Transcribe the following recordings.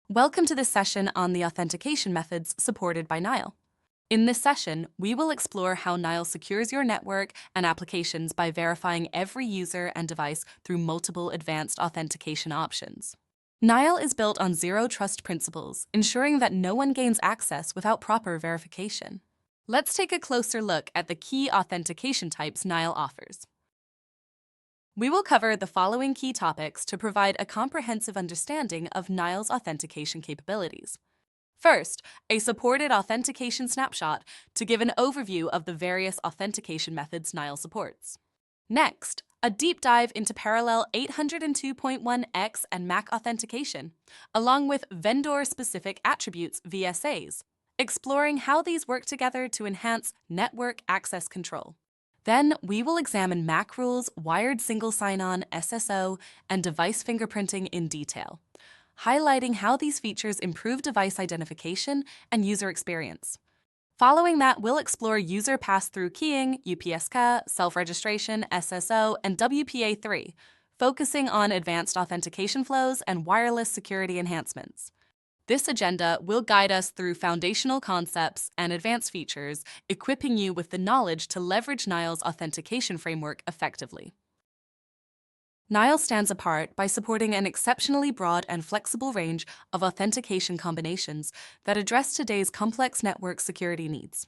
Welcome to this session on the authentication methods supported by Nile. In this session, we will explore how Nile secures your network and applications by verifying every user and device through multiple advanced authentication options. Nile is built on zero-trust principles, ensuring that no one gains access without proper verification. Let's take a closer look at the key authentication types Nile offers. We will cover the following key topics to provide a comprehensive understanding of Nile's authentication capabilities. First, a supported authentication snapshot to give an overview of the various authentication methods Nile supports. Next, a deep dive into parallel 802.1x and MAC authentication, along with vendor-specific attributes VSAs, exploring how these work together to enhance network access control. Then we will examine MAC rules, wired single sign-on, SSO, and device fingerprinting in detail, highlighting how these features improve device identification and user experience. Following that, we'll explore user pass-through keying, UPSK, self-registration, SSO, and WPA3, focusing on advanced authentication flows and wireless security enhancements. This agenda will guide us through foundational concepts and advanced features, equipping you with the knowledge to leverage Nile's authentication framework effectively. Nile stands apart by supporting an exceptionally broad and flexible range of authentication combinations that address today's complex network security needs.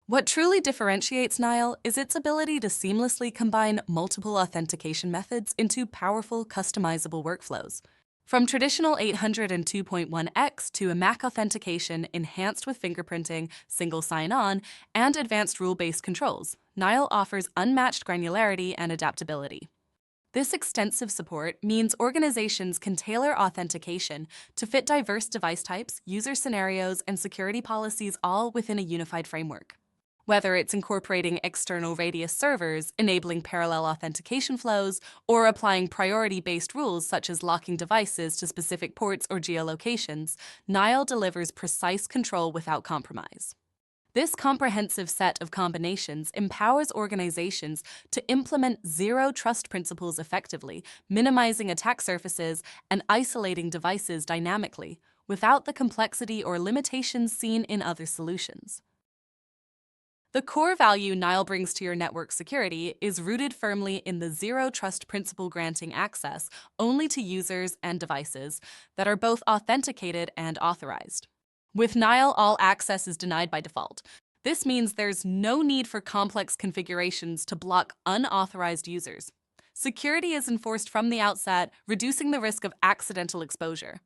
What truly differentiates Nile is its ability to seamlessly combine multiple authentication methods into powerful, customizable workflows. From traditional 802.1x to a MAC authentication enhanced with fingerprinting, single sign-on, and advanced rule-based controls, Nile offers unmatched granularity and adaptability. This extensive support means organizations can tailor authentication to fit diverse device types, user scenarios, and security policies all within a unified framework. Whether it's incorporating external radius servers, enabling parallel authentication flows, or applying priority-based rules such as locking devices to specific ports or geolocations, Nile delivers precise control without compromise. This comprehensive set of combinations empowers organizations to implement zero-trust principles effectively, minimizing attack surfaces and isolating devices dynamically, without the complexity or limitations seen in other solutions. The core value Nile brings to your network security is rooted firmly in the zero-trust principle, granting access only to users and devices that are both authenticated and authorized. With Nile, all access is denied by default. This means there's no need for complex configurations to block unauthorized users. Security is enforced from the outset, reducing the risk of accidental exposure.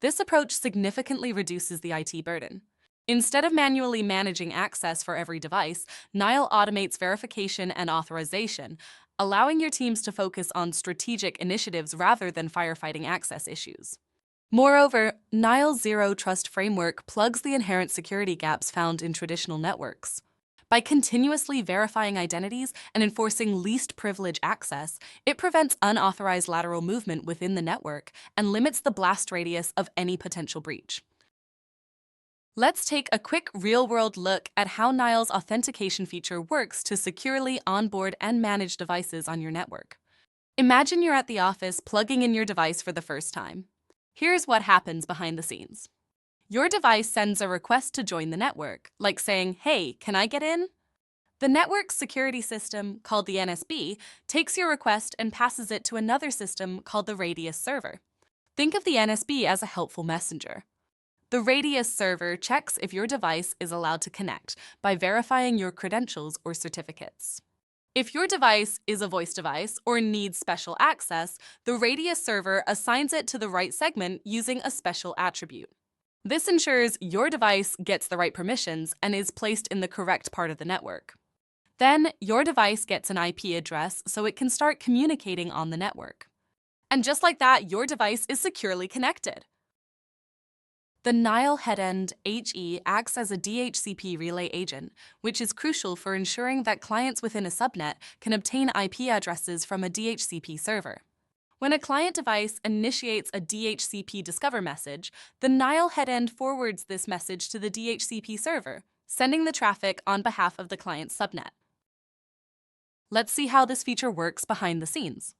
This approach significantly reduces the IT burden. Instead of manually managing access for every device, Nile automates verification and authorization, allowing your teams to focus on strategic initiatives rather than firefighting access issues. Moreover, Nile's zero-trust framework plugs the inherent security gaps found in traditional networks. By continuously verifying identities and enforcing least privilege access, it prevents unauthorized lateral movement within the network and limits the blast radius of any potential breach. Let's take a quick real-world look at how Nile's authentication feature works to securely onboard and manage devices on your network. Imagine you're at the office plugging in your device for the first time. Here's what happens behind the scenes. Your device sends a request to join the network, like saying, "Hey, can I get in?" The network security system, called the NSB, takes your request and passes it to another system called the Radius server. Think of the NSB as a helpful messenger. The Radius server checks if your device is allowed to connect by verifying your credentials or certificates. If your device is a voice device or needs special access, the Radius server assigns it to the right segment using a special attribute. This ensures your device gets the right permissions and is placed in the correct part of the network. Then, your device gets an IP address so it can start communicating on the network. And just like that, your device is securely connected. The Nile headend HE acts as a DHCP relay agent, which is crucial for ensuring that clients within a subnet can obtain IP addresses from a DHCP server. When a client device initiates a DHCP discover message, the Nile headend forwards this message to the DHCP server, sending the traffic on behalf of the client's subnet. Let's see how this feature works behind the scenes.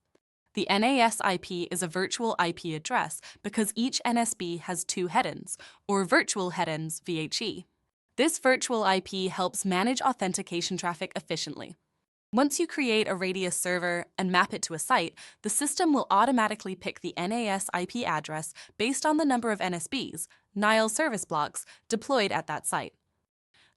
The NAS IP is a virtual IP address because each NSB has two headends, or virtual headends VHE. This virtual IP helps manage authentication traffic efficiently. Once you create a Radius server and map it to a site, the system will automatically pick the NAS IP address based on the number of NSBs, Nile service blocks, deployed at that site.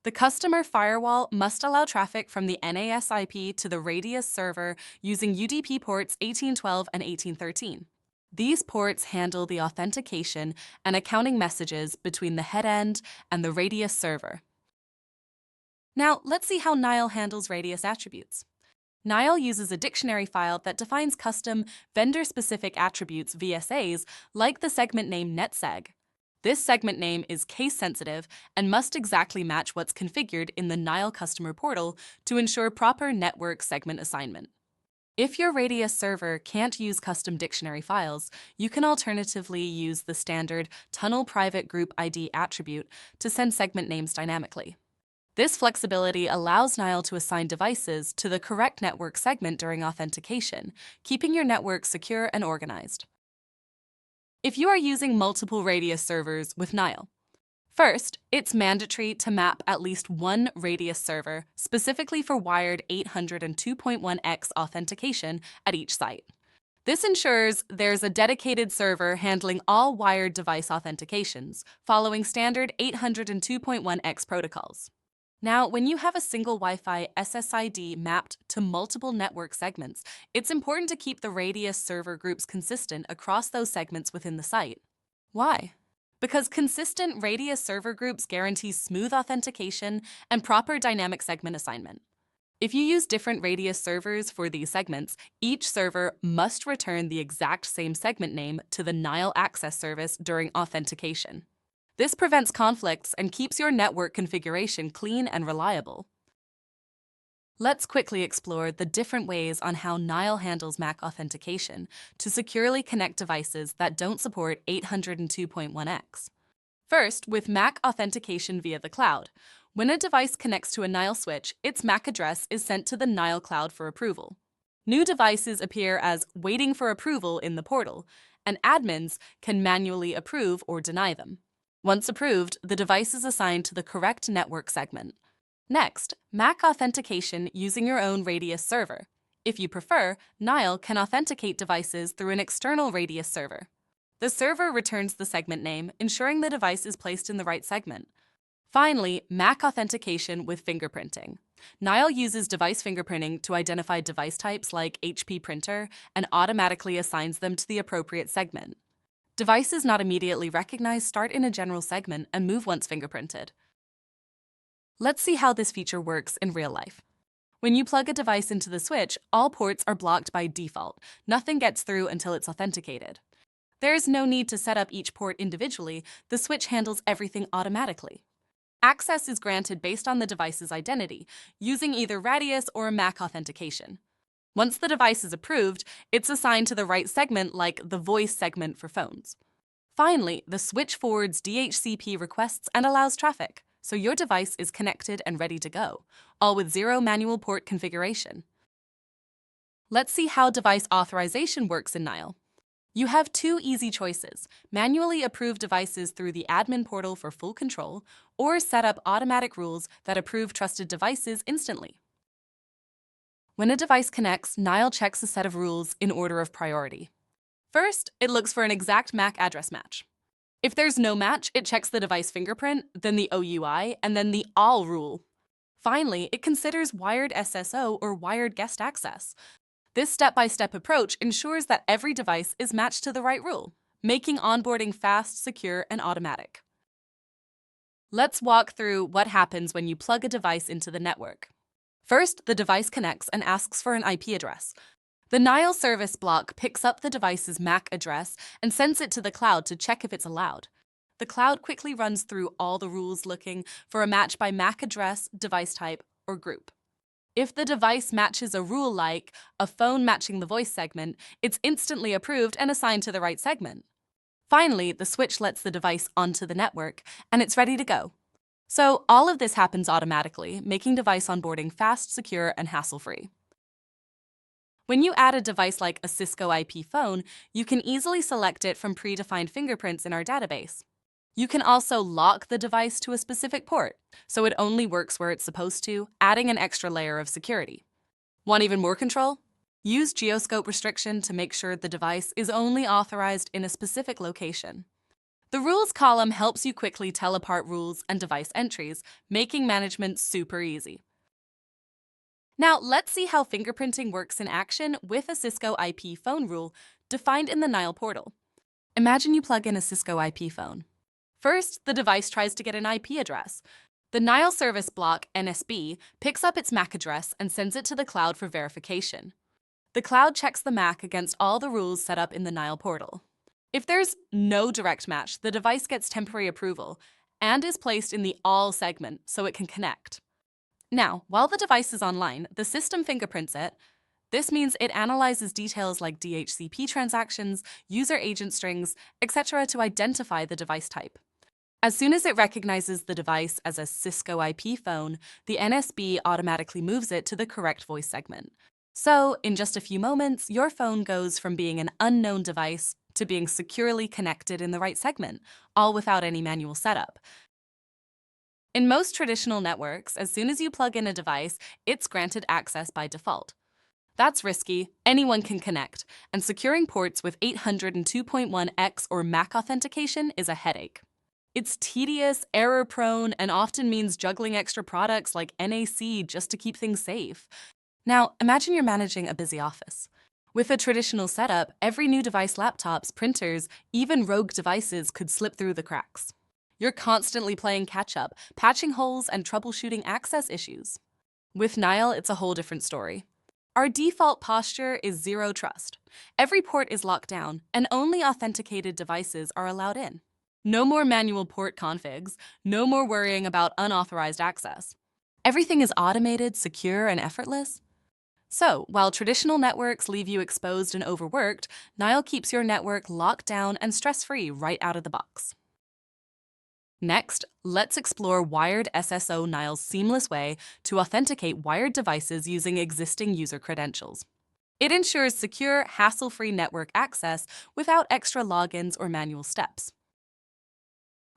The customer firewall must allow traffic from the NAS IP to the Radius server using UDP ports 1812 and 1813. These ports handle the authentication and accounting messages between the headend and the Radius server. Now, let's see how Nile handles Radius attributes. Nile uses a dictionary file that defines custom vendor-specific attributes VSAs like the segment name netseg. This segment name is case-sensitive and must exactly match what's configured in the Nile customer portal to ensure proper network segment assignment. If your Radius server can't use custom dictionary files, you can alternatively use the standard tunnel private group ID attribute to send segment names dynamically. This flexibility allows Nile to assign devices to the correct network segment during authentication, keeping your network secure and organized. If you are using multiple Radius servers with Nile, first, it's mandatory to map at least one Radius server specifically for wired 802.1x authentication at each site. This ensures there's a dedicated server handling all wired device authentications, following standard 802.1x protocols. Now, when you have a single Wi-Fi SSID mapped to multiple network segments, it's important to keep the Radius server groups consistent across those segments within the site. Why? Because consistent Radius server groups guarantee smooth authentication and proper dynamic segment assignment. If you use different Radius servers for these segments, each server must return the exact same segment name to the Nile access service during authentication. This prevents conflicts and keeps your network configuration clean and reliable. Let's quickly explore the different ways on how Nile handles MAC authentication to securely connect devices that don't support 802.1x. First, with MAC authentication via the cloud. When a device connects to a Nile switch, its MAC address is sent to the Nile cloud for approval. New devices appear as waiting for approval in the portal, and admins can manually approve or deny them. Once approved, the device is assigned to the correct network segment. Next, MAC authentication using your own Radius server. If you prefer, Nile can authenticate devices through an external Radius server. The server returns the segment name, ensuring the device is placed in the right segment. Finally, MAC authentication with fingerprinting. Nile uses device fingerprinting to identify device types like HP printer and automatically assigns them to the appropriate segment. Devices not immediately recognized start in a general segment and move once fingerprinted. Let's see how this feature works in real life. When you plug a device into the switch, all ports are blocked by default. Nothing gets through until it's authenticated. There's no need to set up each port individually. The switch handles everything automatically. Access is granted based on the device's identity, using either Radius or MAC authentication. Once the device is approved, it's assigned to the right segment like the voice segment for phones. Finally, the switch forwards DHCP requests and allows traffic, so your device is connected and ready to go, all with zero manual port configuration. Let's see how device authorization works in Nile. You have two easy choices: manually approve devices through the admin portal for full control, or set up automatic rules that approve trusted devices instantly. When a device connects, Nile checks a set of rules in order of priority. First, it looks for an exact MAC address match. If there's no match, it checks the device fingerprint, then the OUI, and then the all rule. Finally, it considers wired SSO or wired guest access. This step-by-step approach ensures that every device is matched to the right rule, making onboarding fast, secure, and automatic. Let's walk through what happens when you plug a device into the network. First, the device connects and asks for an IP address. The Nile service block picks up the device's MAC address and sends it to the cloud to check if it's allowed. The cloud quickly runs through all the rules looking for a match by MAC address, device type, or group. If the device matches a rule like a phone matching the voice segment, it's instantly approved and assigned to the right segment. Finally, the switch lets the device onto the network, and it's ready to go. So all of this happens automatically, making device onboarding fast, secure, and hassle-free. When you add a device like a Cisco IP phone, you can easily select it from predefined fingerprints in our database. You can also lock the device to a specific port, so it only works where it's supposed to, adding an extra layer of security. Want even more control? Use geoscope restriction to make sure the device is only authorized in a specific location. The rules column helps you quickly tell apart rules and device entries, making management super easy. Now, let's see how fingerprinting works in action with a Cisco IP phone rule defined in the Nile portal. Imagine you plug in a Cisco IP phone. First, the device tries to get an IP address. The Nile service block, NSB, picks up its MAC address and sends it to the cloud for verification. The cloud checks the MAC against all the rules set up in the Nile portal. If there's no direct match, the device gets temporary approval and is placed in the All segment so it can connect. Now, while the device is online, the system fingerprints it. This means it analyzes details like DHCP transactions, user agent strings, etc. to identify the device type. As soon as it recognizes the device as a Cisco IP phone, the NSB automatically moves it to the correct voice segment. So, in just a few moments, your phone goes from being an unknown device to being securely connected in the right segment, all without any manual setup. In most traditional networks, as soon as you plug in a device, it's granted access by default. That's risky, anyone can connect, and securing ports with 802.1x or MAC authentication is a headache. It's tedious, error-prone, and often means juggling extra products like NAC just to keep things safe. Now, imagine you're managing a busy office. With a traditional setup, every new device, laptops, printers, even rogue devices could slip through the cracks. You're constantly playing catch-up, patching holes, and troubleshooting access issues. With Nile, it's a whole different story. Our default posture is zero trust. Every port is locked down, and only authenticated devices are allowed in. No more manual port configs, no more worrying about unauthorized access. Everything is automated, secure, and effortless. So, while traditional networks leave you exposed and overworked, Nile keeps your network locked down and stress-free right out of the box. Next, let's explore Wired SSO Nile's seamless way to authenticate wired devices using existing user credentials. It ensures secure, hassle-free network access without extra logins or manual steps.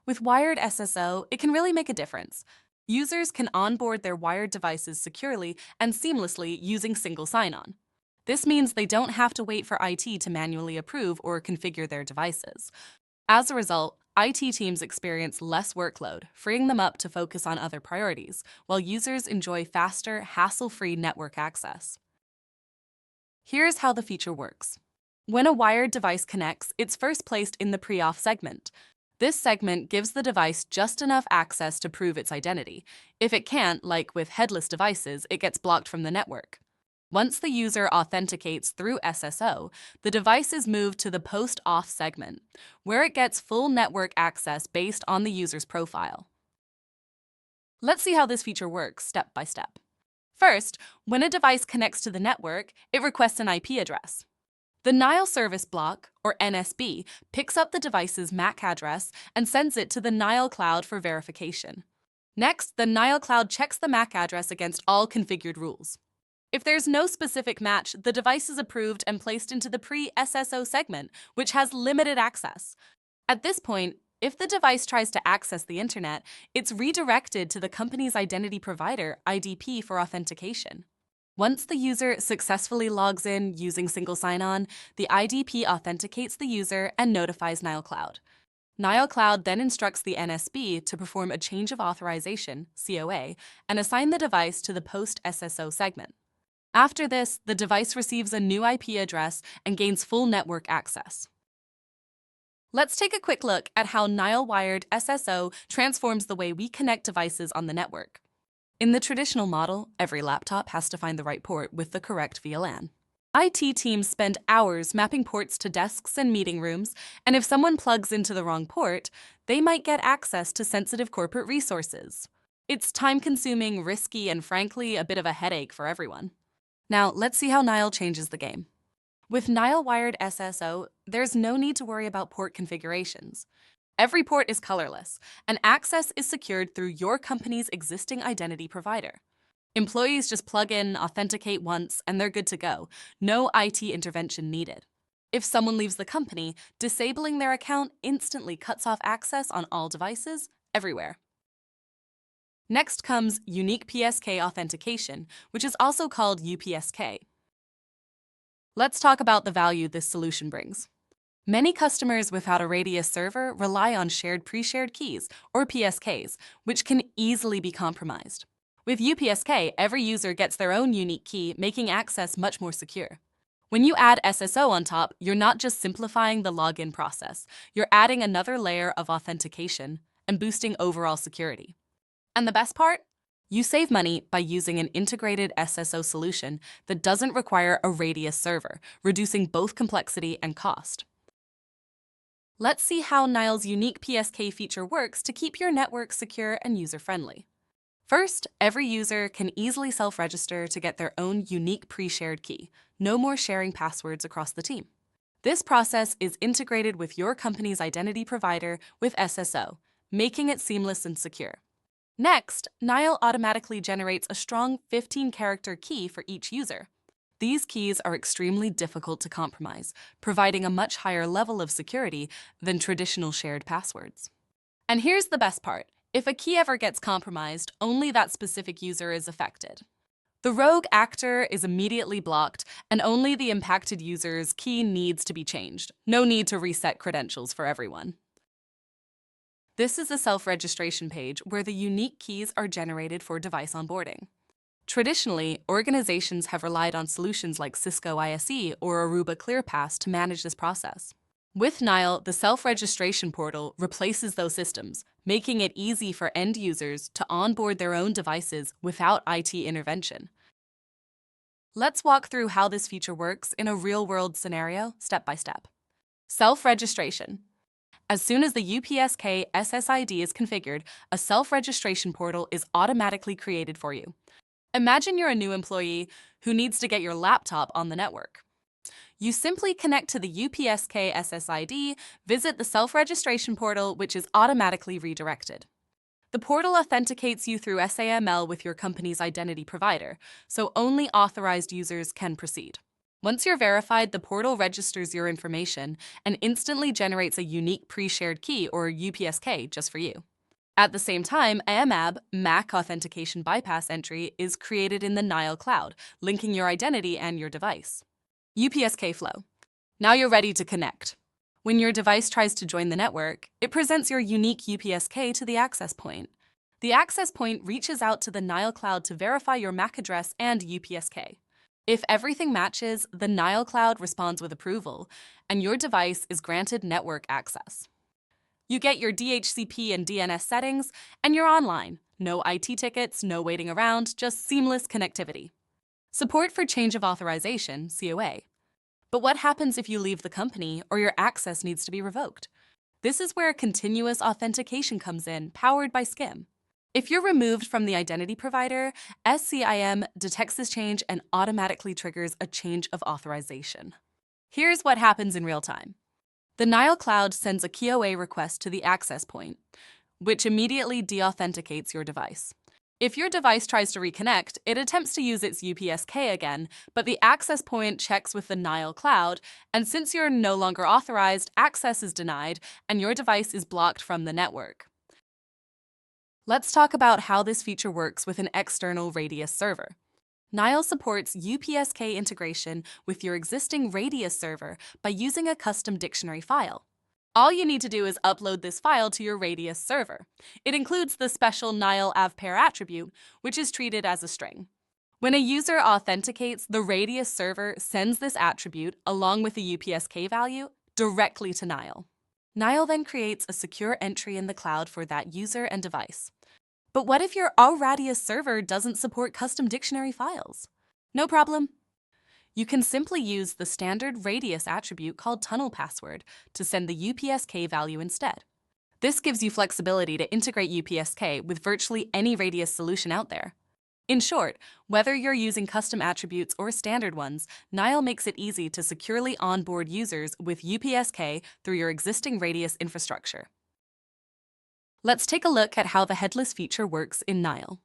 With Wired SSO, it can really make a difference. Users can onboard their wired devices securely and seamlessly using single sign-on. This means they don't have to wait for IT to manually approve or configure their devices. As a result, IT teams experience less workload, freeing them up to focus on other priorities, while users enjoy faster, hassle-free network access. Here's how the feature works. When a wired device connects, it's first placed in the pre-auth segment. This segment gives the device just enough access to prove its identity. If it can't, like with headless devices, it gets blocked from the network. Once the user authenticates through SSO, the device is moved to the post-auth segment, where it gets full network access based on the user's profile. Let's see how this feature works step by step. First, when a device connects to the network, it requests an IP address. The Nile service block, or NSB, picks up the device's MAC address and sends it to the Nile cloud for verification. Next, the Nile cloud checks the MAC address against all configured rules. If there's no specific match, the device is approved and placed into the pre-SSO segment, which has limited access. At this point, if the device tries to access the internet, it's redirected to the company's identity provider, IDP, for authentication. Once the user successfully logs in using single sign-on, the IDP authenticates the user and notifies Nile Cloud. Nile Cloud then instructs the NSB to perform a change of authorization, COA, and assign the device to the post-SSO segment. After this, the device receives a new IP address and gains full network access. Let's take a quick look at how Nile Wired SSO transforms the way we connect devices on the network. In the traditional model, every laptop has to find the right port with the correct VLAN. IT teams spend hours mapping ports to desks and meeting rooms, and if someone plugs into the wrong port, they might get access to sensitive corporate resources. It's time-consuming, risky, and frankly, a bit of a headache for everyone. Now, let's see how Nile changes the game. With Nile Wired SSO, there's no need to worry about port configurations. Every port is colorless, and access is secured through your company's existing identity provider. Employees just plug in, authenticate once, and they're good to go. No IT intervention needed. If someone leaves the company, disabling their account instantly cuts off access on all devices, everywhere. Next comes Unique PSK Authentication, which is also called UPSK. Let's talk about the value this solution brings. Many customers without a Radius server rely on shared pre-shared keys, or PSKs, which can easily be compromised. With UPSK, every user gets their own unique key, making access much more secure. When you add SSO on top, you're not just simplifying the login process, you're adding another layer of authentication and boosting overall security. And the best part? You save money by using an integrated SSO solution that doesn't require a Radius server, reducing both complexity and cost. Let's see how Nile's unique PSK feature works to keep your network secure and user-friendly. First, every user can easily self-register to get their own unique pre-shared key. No more sharing passwords across the team. This process is integrated with your company's identity provider with SSO, making it seamless and secure. Next, Nile automatically generates a strong 15-character key for each user. These keys are extremely difficult to compromise, providing a much higher level of security than traditional shared passwords. And here's the best part. If a key ever gets compromised, only that specific user is affected. The rogue actor is immediately blocked, and only the impacted user's key needs to be changed. No need to reset credentials for everyone. This is a self-registration page where the unique keys are generated for device onboarding. Traditionally, organizations have relied on solutions like Cisco ISE or Aruba ClearPass to manage this process. With Nile, the self-registration portal replaces those systems, making it easy for end users to onboard their own devices without IT intervention. Let's walk through how this feature works in a real-world scenario, step by step. Self-registration. As soon as the UPSK SSID is configured, a self-registration portal is automatically created for you. Imagine you're a new employee who needs to get your laptop on the network. You simply connect to the UPSK SSID, visit the self-registration portal, which is automatically redirected. The portal authenticates you through SAML with your company's identity provider, so only authorized users can proceed. Once you're verified, the portal registers your information and instantly generates a unique pre-shared key, or UPSK, just for you. At the same time, AMAB, MAC Authentication Bypass Entry, is created in the Nile cloud, linking your identity and your device. UPSK flow. Now you're ready to connect. When your device tries to join the network, it presents your unique UPSK to the access point. The access point reaches out to the Nile cloud to verify your MAC address and UPSK. If everything matches, the Nile cloud responds with approval, and your device is granted network access. You get your DHCP and DNS settings, and you're online. No IT tickets, no waiting around, just seamless connectivity. Support for change of authorization, COA. But what happens if you leave the company or your access needs to be revoked? This is where continuous authentication comes in, powered by SCIM. If you're removed from the identity provider, SCIM detects this change and automatically triggers a change of authorization. Here's what happens in real time. The Nile cloud sends a KOA request to the access point, which immediately deauthenticates your device. If your device tries to reconnect, it attempts to use its UPSK again, but the access point checks with the Nile cloud, and since you're no longer authorized, access is denied, and your device is blocked from the network. Let's talk about how this feature works with an external Radius server. Nile supports UPSK integration with your existing Radius server by using a custom dictionary file. All you need to do is upload this file to your Radius server. It includes the special Nile avpair attribute, which is treated as a string. When a user authenticates, the Radius server sends this attribute, along with the UPSK value, directly to Nile. Nile then creates a secure entry in the cloud for that user and device. But what if your Radius server doesn't support custom dictionary files? No problem. You can simply use the standard Radius attribute called tunnel password to send the UPSK value instead. This gives you flexibility to integrate UPSK with virtually any Radius solution out there. In short, whether you're using custom attributes or standard ones, Nile makes it easy to securely onboard users with UPSK through your existing Radius infrastructure. Let's take a look at how the headless feature works in Nile.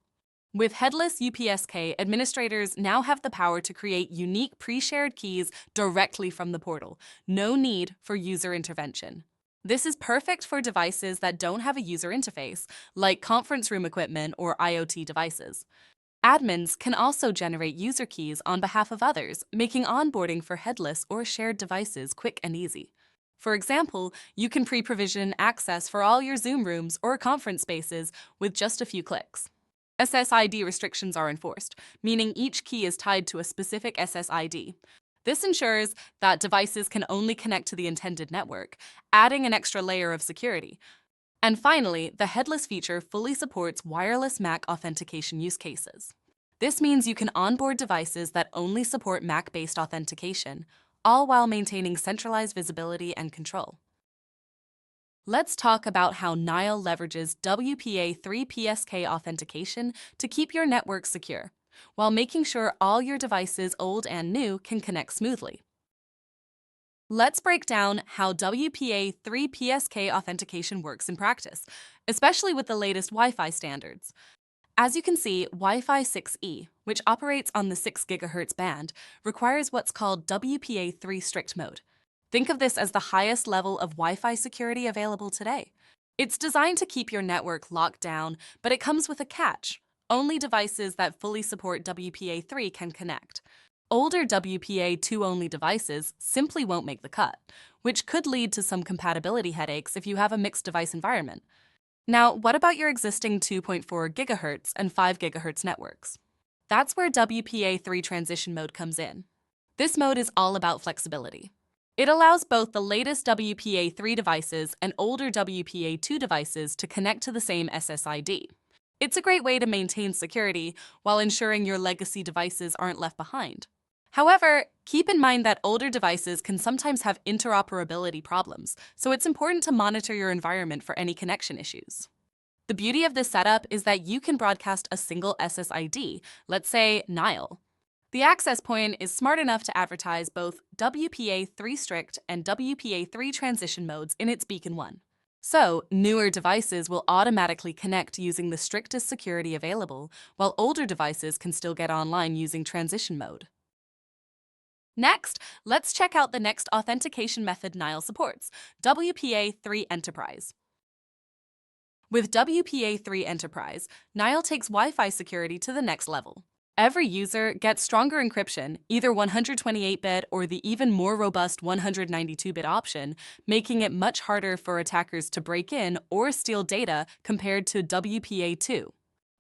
With headless UPSK, administrators now have the power to create unique pre-shared keys directly from the portal. No need for user intervention. This is perfect for devices that don't have a user interface, like conference room equipment or IoT devices. Admins can also generate user keys on behalf of others, making onboarding for headless or shared devices quick and easy. For example, you can pre-provision access for all your Zoom rooms or conference spaces with just a few clicks. SSID restrictions are enforced, meaning each key is tied to a specific SSID. This ensures that devices can only connect to the intended network, adding an extra layer of security. And finally, the headless feature fully supports wireless Mac authentication use cases. This means you can onboard devices that only support Mac-based authentication, all while maintaining centralized visibility and control. Let's talk about how Nile leverages WPA3 PSK authentication to keep your network secure, while making sure all your devices, old and new, can connect smoothly. Let's break down how WPA3 PSK authentication works in practice, especially with the latest Wi-Fi standards. As you can see, Wi-Fi 6E, which operates on the 6 GHz band, requires what's called WPA3 strict mode. Think of this as the highest level of Wi-Fi security available today. It's designed to keep your network locked down, but it comes with a catch. Only devices that fully support WPA3 can connect. Older WPA2-only devices simply won't make the cut, which could lead to some compatibility headaches if you have a mixed device environment. Now, what about your existing 2.4 GHz and 5 GHz networks? That's where WPA3 transition mode comes in. This mode is all about flexibility. It allows both the latest WPA3 devices and older WPA2 devices to connect to the same SSID. It's a great way to maintain security while ensuring your legacy devices aren't left behind. However, keep in mind that older devices can sometimes have interoperability problems, so it's important to monitor your environment for any connection issues. The beauty of this setup is that you can broadcast a single SSID, let's say Nile. The access point is smart enough to advertise both WPA3 strict and WPA3 transition modes in its beacon 1. So, newer devices will automatically connect using the strictest security available, while older devices can still get online using transition mode. Next, let's check out the next authentication method Nile supports, WPA3 Enterprise. With WPA3 Enterprise, Nile takes Wi-Fi security to the next level. Every user gets stronger encryption, either 128-bit or the even more robust 192-bit option, making it much harder for attackers to break in or steal data compared to WPA2.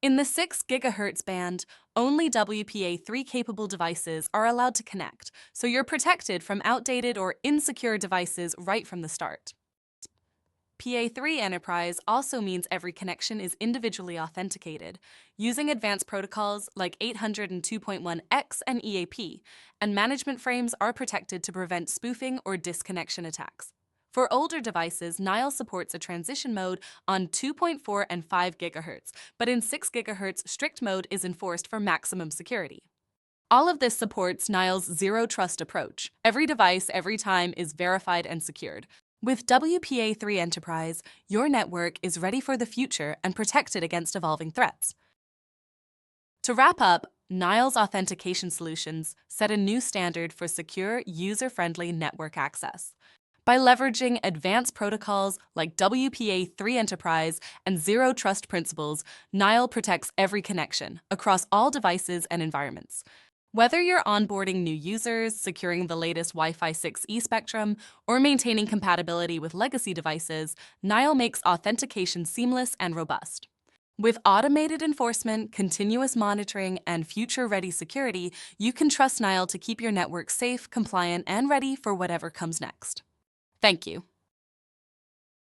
In the 6 GHz band, only WPA3-capable devices are allowed to connect, so you're protected from outdated or insecure devices right from the start. PA3 Enterprise also means every connection is individually authenticated, using advanced protocols like 802.1x and EAP, and management frames are protected to prevent spoofing or disconnection attacks. For older devices, Nile supports a transition mode on 2.4 and 5 GHz, but in 6 GHz, strict mode is enforced for maximum security. All of this supports Nile's zero-trust approach. Every device, every time, is verified and secured. With WPA3 Enterprise, your network is ready for the future and protected against evolving threats. To wrap up, Nile's authentication solutions set a new standard for secure, user-friendly network access. By leveraging advanced protocols like WPA3 Enterprise and Zero Trust principles, Nile protects every connection across all devices and environments. Whether you're onboarding new users, securing the latest Wi-Fi 6E spectrum, or maintaining compatibility with legacy devices, Nile makes authentication seamless and robust. With automated enforcement, continuous monitoring, and future-ready security, you can trust Nile to keep your network safe, compliant, and ready for whatever comes next. Thank you.